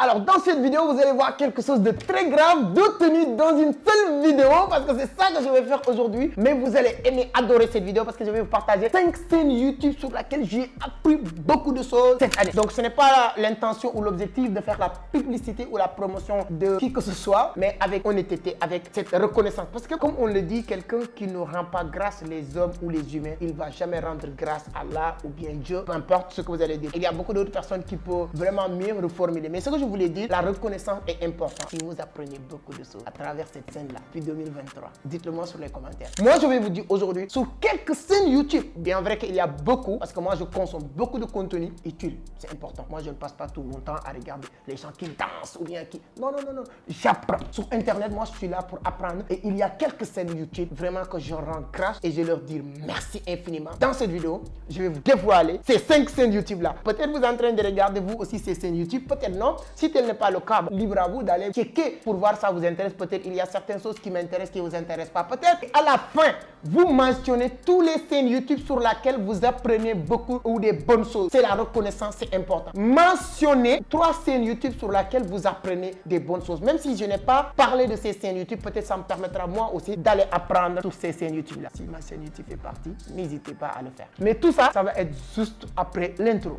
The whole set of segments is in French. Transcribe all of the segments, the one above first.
Alors dans cette vidéo, vous allez voir quelque chose de très grave, de tenu dans une seule vidéo parce que c'est ça que je vais faire aujourd'hui. Mais vous allez aimer, adorer cette vidéo parce que je vais vous partager 5 chaînes YouTube sur lesquelles j'ai appris beaucoup de choses cette année. Donc ce n'est pas l'intention ou l'objectif de faire la publicité ou la promotion de qui que ce soit, mais avec honnêteté, avec cette reconnaissance. Parce que comme on le dit, quelqu'un qui ne rend pas grâce les hommes ou les humains, il ne va jamais rendre grâce à Allah ou bien Dieu, peu importe ce que vous allez dire. Il y a beaucoup d'autres personnes qui peuvent vraiment mieux reformuler. Mais ce que je voulais dire, la reconnaissance est importante. Si vous apprenez beaucoup de choses à travers cette scène-là, depuis 2023, dites-le moi sur les commentaires. Moi, je vais vous dire aujourd'hui sur quelques chaînes YouTube. Bien vrai qu'il y a beaucoup, parce que moi, je consomme beaucoup de contenu utile. C'est important. Moi, je ne passe pas tout mon temps à regarder les gens qui dansent ou bien qui... Non. J'apprends. Sur Internet, moi, je suis là pour apprendre. Et il y a quelques chaînes YouTube vraiment que je rends grâce et je leur dis merci infiniment. Dans cette vidéo, je vais vous dévoiler ces 5 chaînes YouTube-là. Peut-être vous êtes en train de regarder vous aussi ces chaînes YouTube, peut-être non. Si tel n'est pas le cas, libre à vous d'aller checker pour voir si ça vous intéresse. Peut-être il y a certaines choses qui m'intéressent, qui ne vous intéressent pas. Peut-être à la fin, vous mentionnez tous les chaînes YouTube sur lesquelles vous apprenez beaucoup ou des bonnes choses. C'est la reconnaissance, c'est important. Mentionnez 3 chaînes YouTube sur lesquelles vous apprenez des bonnes choses. Même si je n'ai pas parlé de ces chaînes YouTube, peut-être ça me permettra moi aussi d'aller apprendre sur ces chaînes YouTube-là. Si ma chaîne YouTube est partie, n'hésitez pas à le faire. Mais tout ça, ça va être juste après l'intro.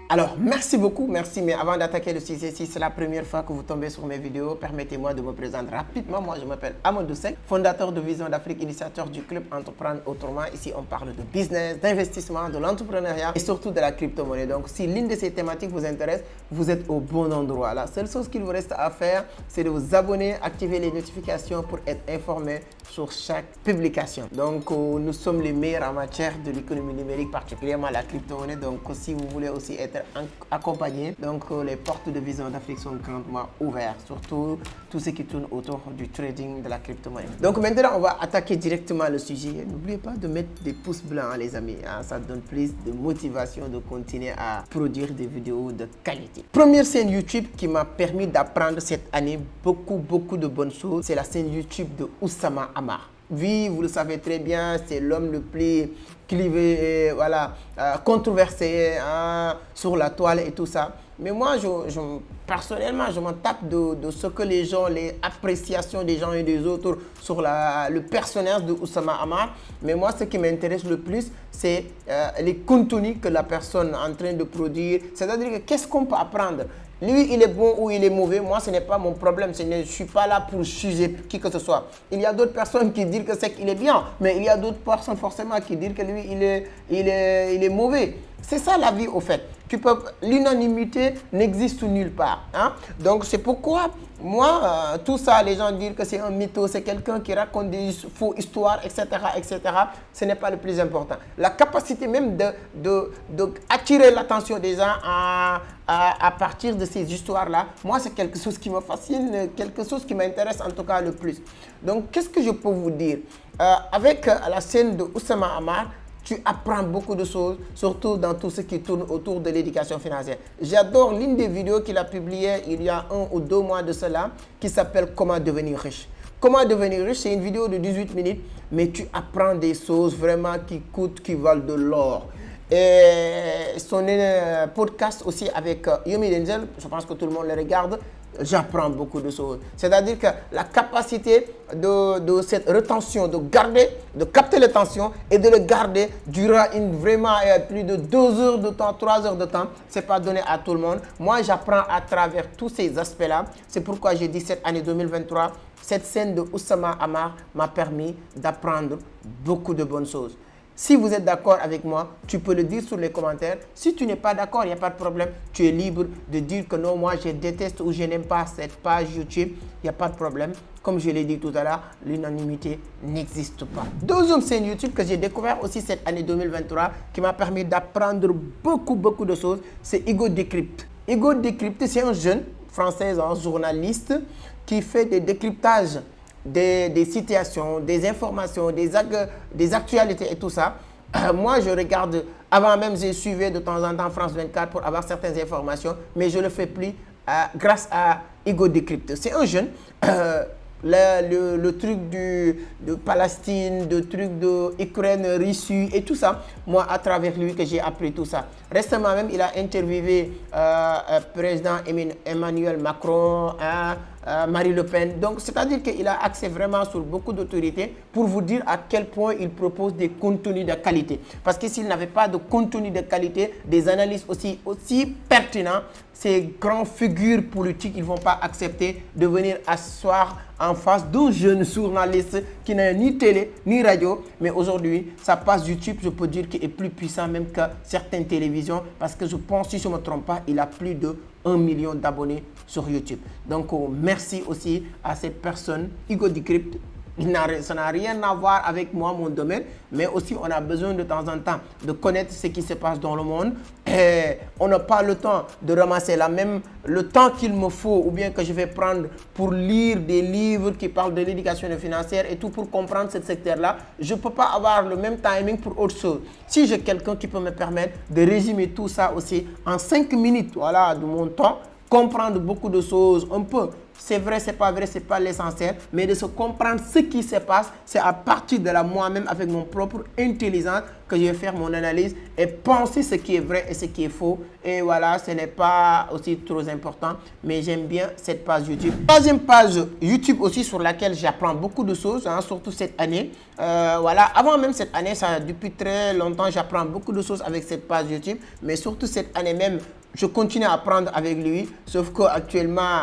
Alors, merci beaucoup, merci. Mais avant d'attaquer le sujet, si c'est la première fois que vous tombez sur mes vidéos, permettez-moi de me présenter rapidement. Moi, je m'appelle Amadou Seck, fondateur de Vision d'Afrique, initiateur du club Entreprendre Autrement. Ici, on parle de business, d'investissement, de l'entrepreneuriat et surtout de la crypto-monnaie. Donc, si l'une de ces thématiques vous intéresse, vous êtes au bon endroit. La seule chose qu'il vous reste à faire, c'est de vous abonner, activer les notifications pour être informé sur chaque publication. Donc, nous sommes les meilleurs en matière de l'économie numérique, particulièrement la crypto-monnaie. Donc, si vous voulez aussi être accompagné, donc les portes de Vision d'Afrique sont grandement ouvertes, surtout tout ce qui tourne autour du trading de la crypto-monnaie. Donc maintenant, on va attaquer directement le sujet. N'oubliez pas de mettre des pouces blancs, hein, les amis. Hein, ça donne plus de motivation de continuer à produire des vidéos de qualité. Première chaîne YouTube qui m'a permis d'apprendre cette année beaucoup de bonnes choses, c'est la chaîne YouTube de Oussama Hamar. Oui, vous le savez très bien, c'est l'homme le plus clivé, voilà, controversé hein, sur la toile et tout ça. Mais moi, personnellement, je m'en tape de ce que les gens, les appréciations des gens et des autres sur le personnage de Oussama Hamar. Mais moi, ce qui m'intéresse le plus, c'est les contenus que la personne est en train de produire. C'est-à-dire que qu'est-ce qu'on peut apprendre? Lui, il est bon ou il est mauvais. Moi, ce n'est pas mon problème. Je ne suis pas là pour juger qui que ce soit. Il y a d'autres personnes qui disent que c'est qu'il est bien. Mais il y a d'autres personnes forcément qui disent que lui, il est mauvais. C'est ça la vie au fait. L'unanimité n'existe nulle part. Hein? Donc c'est pourquoi moi, tout ça, les gens disent que c'est un mytho, c'est quelqu'un qui raconte des faux histoires, etc. Ce n'est pas le plus important. La capacité même d'attirer l'attention des gens à partir de ces histoires-là, moi c'est quelque chose qui me fascine, quelque chose qui m'intéresse en tout cas le plus. Donc qu'est-ce que je peux vous dire? Avec la scène de Oussama Hamar, tu apprends beaucoup de choses, surtout dans tout ce qui tourne autour de l'éducation financière. J'adore l'une des vidéos qu'il a publiées il y a 1 ou 2 mois de cela, qui s'appelle « Comment devenir riche ». Comment devenir riche, c'est une vidéo de 18 minutes, mais tu apprends des choses vraiment qui valent de l'or. Et son podcast aussi avec Yomi Denzel, je pense que tout le monde le regarde. J'apprends beaucoup de choses. C'est-à-dire que la capacité de cette rétention, de capter l'attention et de le garder durant vraiment plus de 2 heures de temps, 3 heures de temps, ce n'est pas donné à tout le monde. Moi, j'apprends à travers tous ces aspects-là. C'est pourquoi j'ai dit cette année 2023, cette scène de Oussama Hamar m'a permis d'apprendre beaucoup de bonnes choses. Si vous êtes d'accord avec moi, tu peux le dire sur les commentaires. Si tu n'es pas d'accord, il n'y a pas de problème. Tu es libre de dire que non, moi je déteste ou je n'aime pas cette page YouTube. Il n'y a pas de problème. Comme je l'ai dit tout à l'heure, l'unanimité n'existe pas. Deuxième chaîne YouTube que j'ai découvert aussi cette année 2023 qui m'a permis d'apprendre beaucoup de choses, c'est Ego Decrypt. Ego Decrypt, c'est un jeune français, un journaliste qui fait des décryptages des situations, des informations, des actualités et tout ça. Moi, je regarde, avant même, je suivais de temps en temps France 24 pour avoir certaines informations, mais je ne le fais plus grâce à Igo Decrypt. C'est un jeune. Le truc de Palestine, le truc de Ukraine, Russie et tout ça, moi à travers lui que j'ai appris tout ça. Récemment même, il a interviewé président Emmanuel Macron, Marie Le Pen. Donc c'est-à-dire qu'il a accès vraiment sur beaucoup d'autorités pour vous dire à quel point il propose des contenus de qualité. Parce que s'il n'avait pas de contenu de qualité, des analyses aussi pertinentes, ces grandes figures politiques, ils ne vont pas accepter de venir asseoir en face d'un jeune journaliste qui n'a ni télé, ni radio. Mais aujourd'hui, sa page YouTube, je peux dire qu'il est plus puissant même que certaines télévisions. Parce que je pense, si je ne me trompe pas, il a plus de 1 million d'abonnés sur YouTube. Donc, merci aussi à cette personne, Igo Decrypt. Ça n'a rien à voir avec moi, mon domaine, mais aussi on a besoin de temps en temps de connaître ce qui se passe dans le monde. Et on n'a pas le temps de ramasser le temps qu'il me faut ou bien que je vais prendre pour lire des livres qui parlent de l'éducation financière et tout pour comprendre ce secteur-là. Je ne peux pas avoir le même timing pour autre chose. Si j'ai quelqu'un qui peut me permettre de résumer tout ça aussi en 5 minutes, voilà, de mon temps, comprendre beaucoup de choses un peu. C'est vrai, c'est pas vrai, c'est pas l'essentiel, mais de se comprendre ce qui se passe, c'est à partir de là moi-même avec mon propre intelligence que je vais faire mon analyse et penser ce qui est vrai et ce qui est faux. Et voilà, ce n'est pas aussi trop important, mais j'aime bien cette page YouTube. Troisième page YouTube aussi sur laquelle j'apprends beaucoup de choses, hein, surtout cette année. Voilà, avant même cette année, ça depuis très longtemps, j'apprends beaucoup de choses avec cette page YouTube, mais surtout cette année même, je continue à apprendre avec lui, sauf qu'actuellement,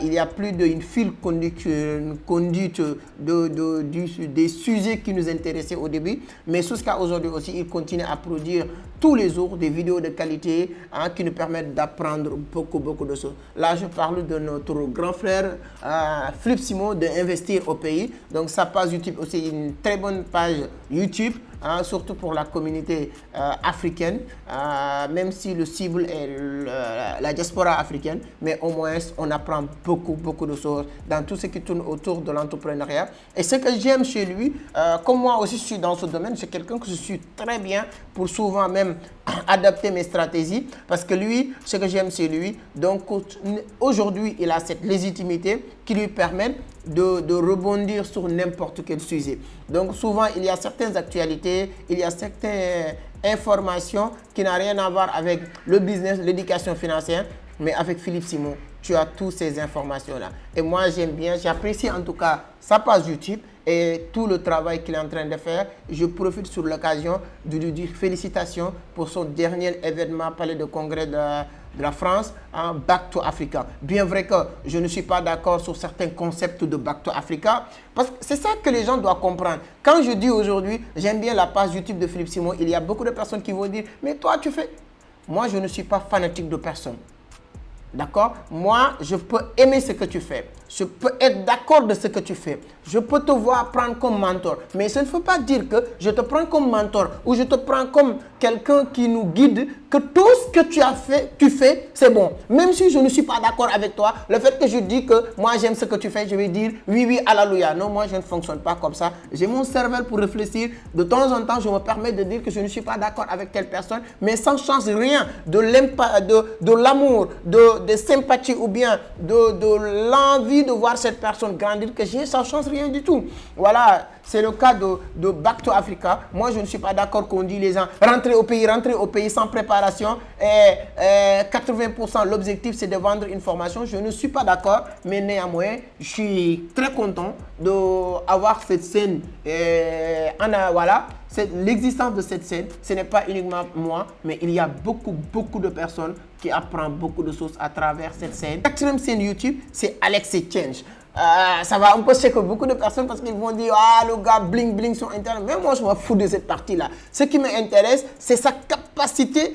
il y a plus d'une file conduite des sujets qui nous intéressaient au début. Mais jusqu'à aujourd'hui aussi, il continue à produire tous les jours des vidéos de qualité, hein, qui nous permettent d'apprendre beaucoup de choses. Là, je parle de notre grand frère Philippe Simon de Investir au pays. Donc, sa page YouTube aussi, une très bonne page YouTube. Hein, surtout pour la communauté africaine, même si le cible est la diaspora africaine, mais au moins on apprend beaucoup de choses dans tout ce qui tourne autour de l'entrepreneuriat. Et ce que j'aime chez lui, comme moi aussi je suis dans ce domaine, c'est quelqu'un que je suis très bien pour souvent même adapter mes stratégies, parce que lui, ce que j'aime chez lui, donc aujourd'hui il a cette légitimité qui lui permet de rebondir sur n'importe quel sujet. Donc souvent il y a certaines actualités, il y a certaines informations qui n'ont rien à voir avec le business, l'éducation financière, mais avec Philippe Simon, tu as toutes ces informations-là. Et moi j'aime bien, j'apprécie en tout cas sa page YouTube et tout le travail qu'il est en train de faire. Je profite sur l'occasion de lui dire félicitations pour son dernier événement Palais de Congrès de la France, hein, Back to Africa. Bien vrai que je ne suis pas d'accord sur certains concepts de Back to Africa, parce que c'est ça que les gens doivent comprendre. Quand je dis aujourd'hui, j'aime bien la page YouTube de Philippe Simon, il y a beaucoup de personnes qui vont dire, mais toi tu fais... Moi je ne suis pas fanatique de personne. D'accord? Moi, je peux aimer ce que tu fais. Je peux être d'accord de ce que tu fais. Je peux te voir prendre comme mentor. Mais ça ne veut pas dire que je te prends comme mentor ou je te prends comme quelqu'un qui nous guide, que tout ce que tu fais, c'est bon. Même si je ne suis pas d'accord avec toi, le fait que je dis que moi j'aime ce que tu fais, je vais dire oui, alléluia. Non, moi je ne fonctionne pas comme ça. J'ai mon cerveau pour réfléchir. De temps en temps, je me permets de dire que je ne suis pas d'accord avec telle personne, mais ça ne change rien de l'amour, de sympathie ou bien de l'envie de voir cette personne grandir que j'ai, ça ne change rien du tout. Voilà, c'est le cas de Back to Africa. Moi, je ne suis pas d'accord qu'on dit les gens rentrer au pays sans préparation et 80% l'objectif c'est de vendre une formation. Je ne suis pas d'accord, mais néanmoins, je suis très content d'avoir cette scène. Voilà, l'existence de cette scène, ce n'est pas uniquement moi, mais il y a beaucoup de personnes qui apprennent beaucoup de choses à travers cette scène. La quatrième scène YouTube, c'est Alex Change. Ça va un peu choquer beaucoup de personnes parce qu'ils vont dire ah le gars bling sur internet, mais moi je m'en fous de cette partie là. Ce qui m'intéresse c'est sa capacité,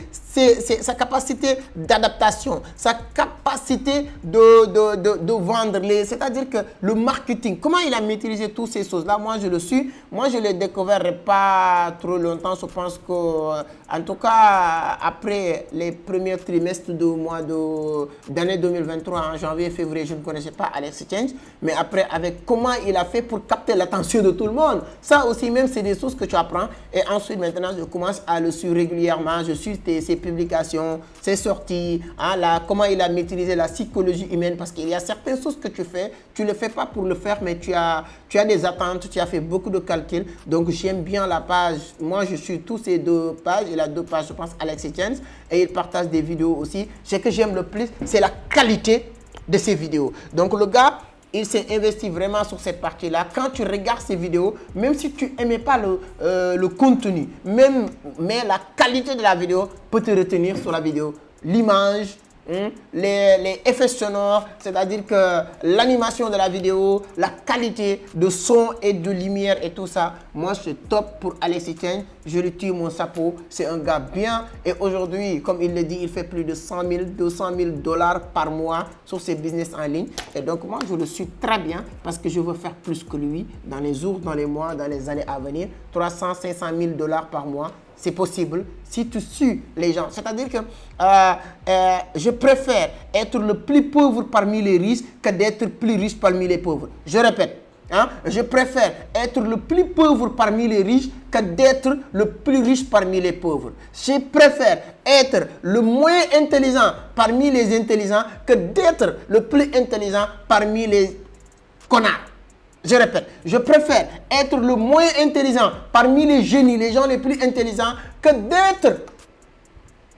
sa capacité d'adaptation, sa capacité de vendre, c'est-à-dire que le marketing, comment il a maîtrisé toutes ces choses là. Moi je le suis, moi je l'ai découvert pas trop longtemps. Je pense que en tout cas après les premiers trimestres du mois d'année 2023, en janvier février, je ne connaissais pas Alex Change. mais après, avec comment il a fait pour capter l'attention de tout le monde. Ça aussi, même, c'est des sources que tu apprends. Et ensuite, maintenant, je commence à le suivre régulièrement. Je suis ses publications, ses sorties, hein, comment il a maîtrisé la psychologie humaine. Parce qu'il y a certaines choses que tu fais, tu ne le fais pas pour le faire, mais tu as des attentes, tu as fait beaucoup de calculs. Donc, j'aime bien la page. Moi, je suis tous ces deux pages. Il a deux pages, je pense, Alexis Chance. Et il partage des vidéos aussi. Ce que j'aime le plus, c'est la qualité de ses vidéos. Donc, le gars, il s'est investi vraiment sur cette partie-là. Quand tu regardes ces vidéos, même si tu n'aimais pas le contenu, mais la qualité de la vidéo peut te retenir sur la vidéo. L'image, les effets sonores, c'est-à-dire que l'animation de la vidéo, la qualité de son et de lumière et tout ça. Moi, c'est top pour Alexis Chance. Je lui tire mon chapeau. C'est un gars bien. Et aujourd'hui, comme il le dit, il fait plus de 100 000, 200 000 dollars par mois sur ses business en ligne. Et donc, moi, je le suis très bien parce que je veux faire plus que lui dans les jours, dans les mois, dans les années à venir. 300, 500 000 dollars par mois. C'est possible si tu suis les gens. C'est-à-dire que je préfère être le plus pauvre parmi les riches que d'être plus riche parmi les pauvres. Je répète, hein, je préfère être le plus pauvre parmi les riches que d'être le plus riche parmi les pauvres. Je préfère être le moins intelligent parmi les intelligents que d'être le plus intelligent parmi les connards. Je répète, je préfère être le moins intelligent parmi les génies, les gens les plus intelligents, que d'être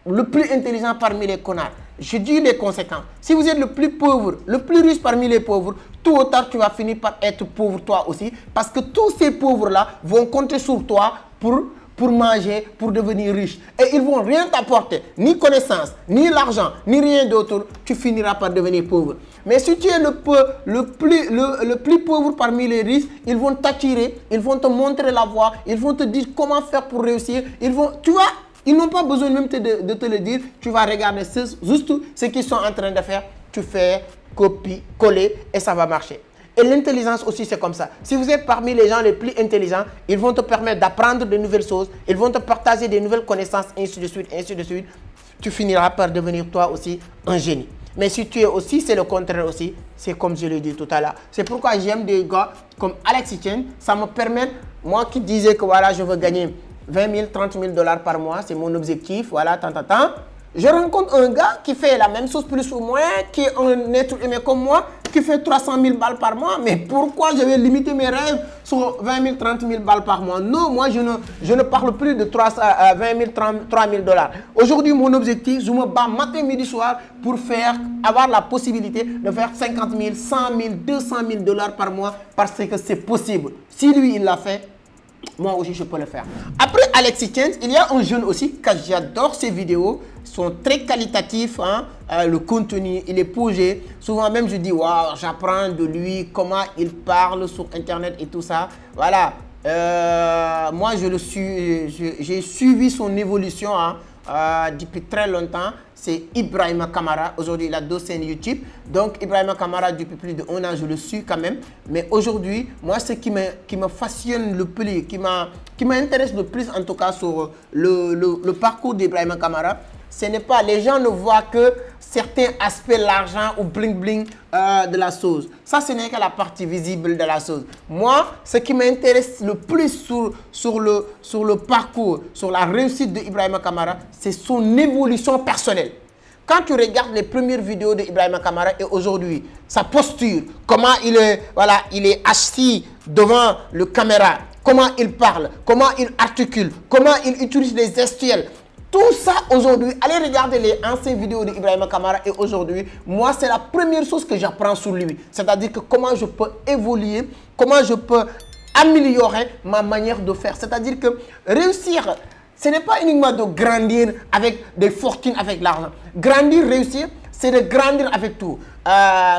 le plus intelligent parmi les connards. Je dis les conséquences. Si vous êtes le plus pauvre, le plus riche parmi les pauvres, tôt ou tard, tu vas finir par être pauvre toi aussi. Parce que tous ces pauvres-là vont compter sur toi pour manger, pour devenir riche. Et ils ne vont rien t'apporter, ni connaissance, ni l'argent, ni rien d'autre. Tu finiras par devenir pauvre. Mais si tu es le plus pauvre parmi les riches, ils vont t'attirer, ils vont te montrer la voie, ils vont te dire comment faire pour réussir. Ils n'ont pas besoin même de te le dire. Tu vas regarder juste ce qu'ils sont en train de faire. Tu fais copie, coller et ça va marcher. Et l'intelligence aussi, c'est comme ça. Si vous êtes parmi les gens les plus intelligents, ils vont te permettre d'apprendre de nouvelles choses. Ils vont te partager des nouvelles connaissances, ainsi de suite, ainsi de suite. Tu finiras par devenir toi aussi un génie. Mais si tu es aussi, c'est le contraire aussi. C'est comme je l'ai dit tout à l'heure. C'est pourquoi j'aime des gars comme Alexis Chance. Ça me permet, moi qui disais que voilà, je veux gagner 20 000, 30 000 dollars par mois, c'est mon objectif, voilà, tant. Je rencontre un gars qui fait la même chose plus ou moins, qui est un être humain comme moi, qui fait 300 000 balles par mois. Mais pourquoi je vais limiter mes rêves sur 20 000, 30 000 balles par mois? Non, moi, je ne parle plus de 20 000, 3 000 dollars. Aujourd'hui, mon objectif, je me bats matin, midi, soir pour avoir la possibilité de faire 50 000, 100 000, 200 000 dollars par mois parce que c'est possible. Si lui, il l'a fait, moi aussi, je peux le faire. Après Alexis Chance, il y a un jeune aussi que j'adore ses vidéos. Ils sont très qualitatifs. Hein? Le contenu, il est posé. Souvent même, je dis, waouh, j'apprends de lui, comment il parle sur Internet et tout ça. Voilà. Moi, j'ai suivi son évolution depuis très longtemps. C'est Ibrahima Kamara. Aujourd'hui, il a 2 chaînes YouTube. Donc, Ibrahima Kamara, depuis plus de 1 an, je le suis quand même. Mais aujourd'hui, moi, ce qui me fascine le plus, qui m'intéresse le plus, en tout cas, sur le parcours d'Ibrahima Kamara, ce n'est pas, les gens ne voient que certains aspects, l'argent ou bling-bling de la chose. Ça, ce n'est que la partie visible de la chose. Moi, ce qui m'intéresse le plus sur le parcours, sur la réussite d'Ibrahima Kamara, c'est son évolution personnelle. Quand tu regardes les premières vidéos d'Ibrahima Kamara et aujourd'hui, sa posture, comment il est assis devant le caméra, comment il parle, comment il articule, comment il utilise les gestuels. Tout ça aujourd'hui, allez regarder les anciennes vidéos d'Ibrahima Kamara et aujourd'hui, moi, c'est la première chose que j'apprends sur lui. C'est-à-dire que comment je peux évoluer, comment je peux améliorer ma manière de faire. C'est-à-dire que réussir, ce n'est pas uniquement de grandir avec des fortunes, avec l'argent. Grandir, réussir, c'est de grandir avec tout.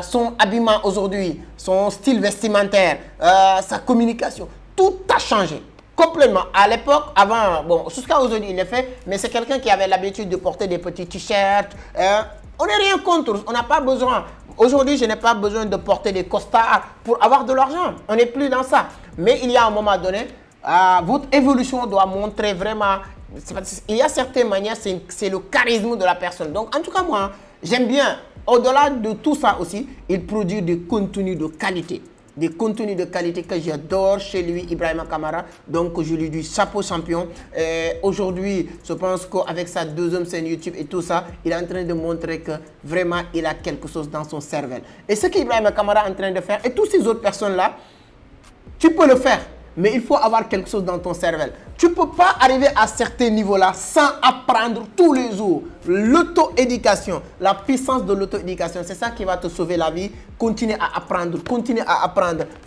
Son habillement aujourd'hui, son style vestimentaire, sa communication, tout a changé. Complètement. À l'époque, avant, bon, jusqu'à aujourd'hui, il le fait, mais c'est quelqu'un qui avait l'habitude de porter des petits t-shirts. On n'est rien contre, on n'a pas besoin. Aujourd'hui, je n'ai pas besoin de porter des costards pour avoir de l'argent. On n'est plus dans ça. Mais il y a un moment donné, votre évolution doit montrer vraiment... Il y a certaines manières, c'est le charisme de la personne. Donc, en tout cas, moi, j'aime bien au-delà de tout ça aussi, il produit des contenus de qualité. Des contenus de qualité que j'adore chez lui, Ibrahima Kamara. Donc, je lui dis chapeau champion. Aujourd'hui, je pense qu'avec sa deuxième scène YouTube et tout ça, il est en train de montrer que vraiment, il a quelque chose dans son cervelle. Et ce qu'Ibrahima Kamara est en train de faire, et toutes ces autres personnes-là, tu peux le faire. Mais il faut avoir quelque chose dans ton cervelle. Tu ne peux pas arriver à certains niveaux-là sans apprendre tous les jours. L'auto-éducation, la puissance de l'auto-éducation, c'est ça qui va te sauver la vie. Continuez à apprendre,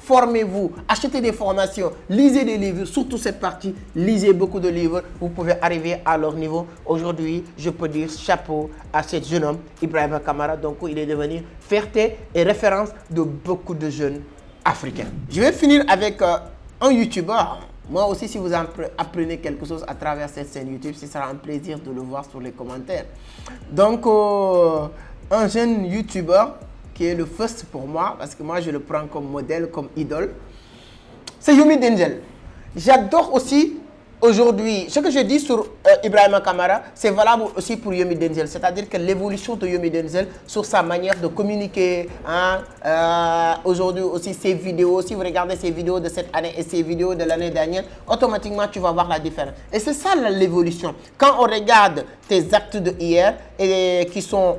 formez-vous, achetez des formations, lisez des livres, surtout cette partie, lisez beaucoup de livres. Vous pouvez arriver à leur niveau. Aujourd'hui, je peux dire chapeau à ce jeune homme, Ibrahima Kamara. Donc, il est devenu fierté et référence de beaucoup de jeunes africains. Je vais finir avec un youtubeur. Moi aussi, si vous apprenez quelque chose à travers cette chaîne YouTube, ce sera un plaisir de le voir sur les commentaires. Donc, un jeune youtubeur qui est le first pour moi, parce que moi, je le prends comme modèle, comme idole, c'est Yomi Denzel. J'adore aussi aujourd'hui, ce que je dis sur Ibrahima Kamara, c'est valable aussi pour Yomi Denzel. C'est-à-dire que l'évolution de Yomi Denzel sur sa manière de communiquer, aujourd'hui aussi ses vidéos, si vous regardez ses vidéos de cette année et ses vidéos de l'année dernière, automatiquement tu vas voir la différence. Et c'est ça l'évolution. Quand on regarde tes actes de hier et qui sont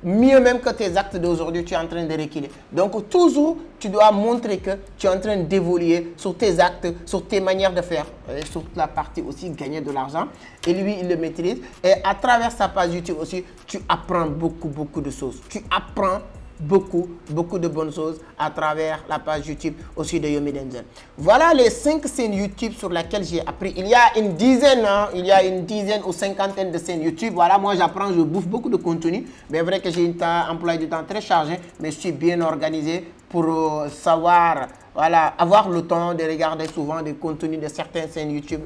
mieux même que tes actes d'aujourd'hui, tu es en train de reculer. Donc, toujours, tu dois montrer que tu es en train d'évoluer sur tes actes, sur tes manières de faire, et sur la partie aussi gagner de l'argent. Et lui, il le maîtrise. Et à travers sa page YouTube aussi, tu apprends beaucoup de choses. Tu apprends beaucoup de bonnes choses à travers la page YouTube aussi de Yomi Denzel. Voilà les 5 scènes YouTube sur lesquelles j'ai appris. Il y a une dizaine, ou cinquantaine de scènes YouTube. Voilà, moi j'apprends, je bouffe beaucoup de contenu. Mais c'est vrai que j'ai un emploi du temps très chargé, mais je suis bien organisé pour savoir, voilà, avoir le temps de regarder souvent des contenus de certaines scènes YouTube.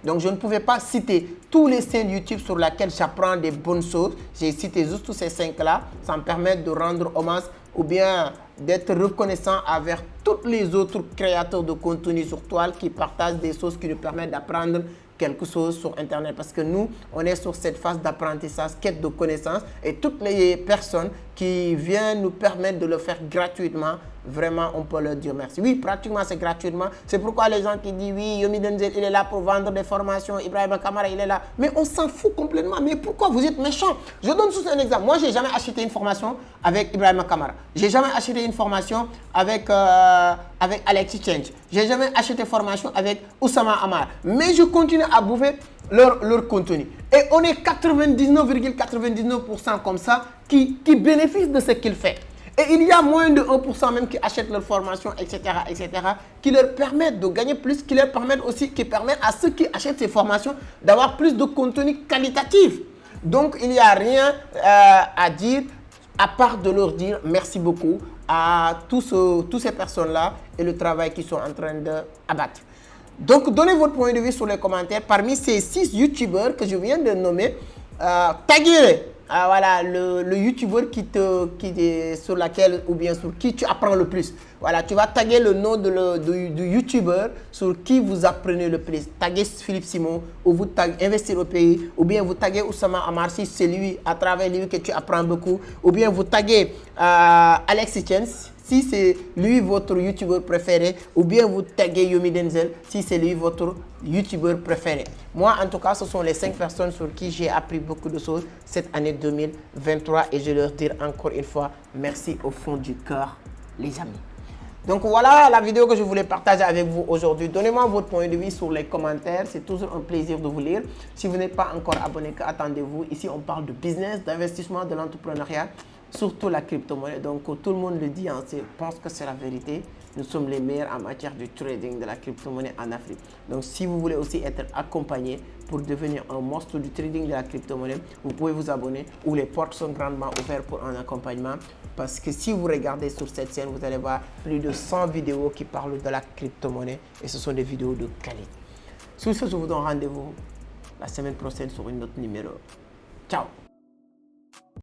Donc, je ne pouvais pas citer tous les scènes YouTube sur lesquelles j'apprends des bonnes choses. J'ai cité juste tous ces 5-là. Ça me permet de rendre hommage ou bien d'être reconnaissant envers tous les autres créateurs de contenu sur toile qui partagent des choses qui nous permettent d'apprendre quelque chose sur Internet. Parce que nous, on est sur cette phase d'apprentissage, quête de connaissances. Et toutes les personnes qui viennent nous permettre de le faire gratuitement, vraiment, on peut leur dire merci. Oui, pratiquement, c'est gratuitement. C'est pourquoi les gens qui disent, oui, Yomi Denzel, il est là pour vendre des formations, Ibrahima Kamara, il est là. Mais on s'en fout complètement. Mais pourquoi vous êtes méchants? Je donne juste un exemple. Moi, je n'ai jamais acheté une formation avec Ibrahima Kamara. Je n'ai jamais acheté une formation avec Alexis Change. Je n'ai jamais acheté une formation avec Oussama Amar. Mais je continue à bouffer leur contenu. Et on est 99,99% comme ça qui bénéficient de ce qu'il fait. Et il y a moins de 1% même qui achètent leur formation, etc., qui leur permettent de gagner plus, qui permettent à ceux qui achètent ces formations d'avoir plus de contenu qualitatif. Donc, il n'y a rien à dire à part de leur dire merci beaucoup à toutes ces personnes-là et le travail qu'ils sont en train d'abattre. Donc, donnez votre point de vue sur les commentaires. Parmi ces 6 youtubeurs que je viens de nommer, taguez voilà, le youtubeur sur laquelle ou bien sur qui tu apprends le plus. Voilà, tu vas taguer le nom du youtubeur sur qui vous apprenez le plus. Taguez Philippe Simon ou vous taguez Investir au pays ou bien vous taguez Oussama Amar si c'est lui, à travers lui que tu apprends beaucoup. Ou bien vous taguez Alexis Chance si c'est lui votre youtubeur préféré, ou bien vous taguez Yomi Denzel si c'est lui votre youtubeur préféré. Moi, en tout cas, ce sont les 5 personnes sur qui j'ai appris beaucoup de choses cette année 2023 et je leur dis encore une fois merci au fond du cœur, les amis. Donc voilà la vidéo que je voulais partager avec vous aujourd'hui. Donnez-moi votre point de vue sur les commentaires. C'est toujours un plaisir de vous lire. Si vous n'êtes pas encore abonné, attendez-vous. Ici, on parle de business, d'investissement, de l'entrepreneuriat, surtout la crypto-monnaie. Donc tout le monde le dit, hein, je pense que c'est la vérité. Nous sommes les meilleurs en matière de trading de la crypto-monnaie en Afrique. Donc si vous voulez aussi être accompagné pour devenir un monstre du trading de la crypto-monnaie, vous pouvez vous abonner où les portes sont grandement ouvertes pour un accompagnement. Parce que si vous regardez sur cette chaîne, vous allez voir plus de 100 vidéos qui parlent de la crypto-monnaie et ce sont des vidéos de qualité. Sur ce, je vous donne rendez-vous la semaine prochaine sur une autre numéro. Ciao!